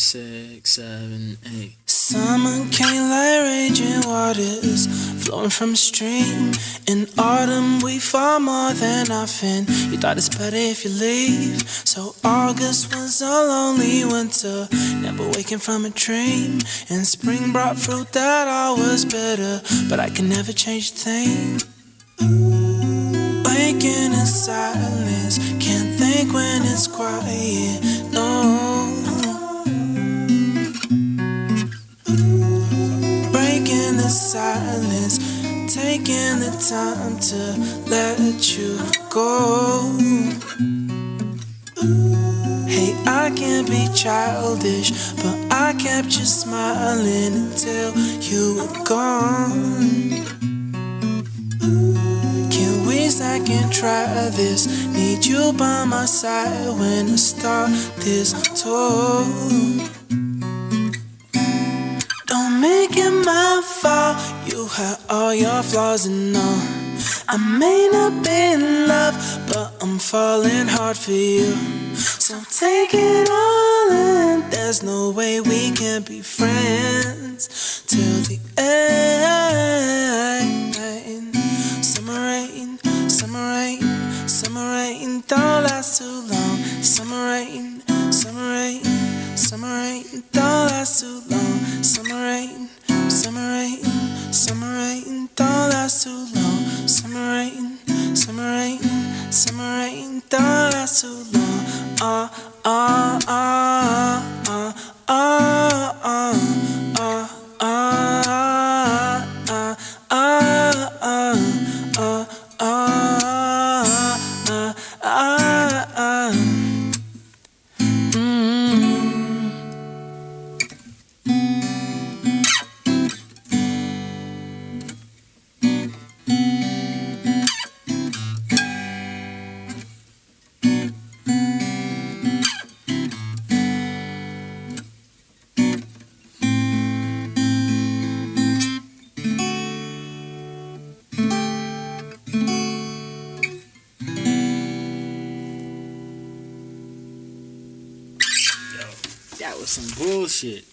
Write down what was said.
6, 7, 8. Summer came like raging waters flowing from a stream. In autumn we fall more than often. You thought it's better if you leave. So August was a lonely winter, never waking from a dream. And spring brought fruit that all was better, but I can never change a thing. Waking in silence, can't think when it's quiet, no. Breaking the silence, taking the time to let you go. Hey, I can't be childish, but I kept you smiling until you were gone. Can we second try this? Need you by my side when I start this tour. Don't make it my fault, you had all your flaws and all. I may not be in love, but I'm falling hard for you. So take it all in, there's no way we can be friends till the end. Summer rain, summer rain, summer rain, don't last too long. Summer rain, summer rain, summer rain, don't last too long. Summer rain, summer rain, summer rain, don't last too long. Summer rain, summer rain, summer rain, don't last too long. That was some bullshit.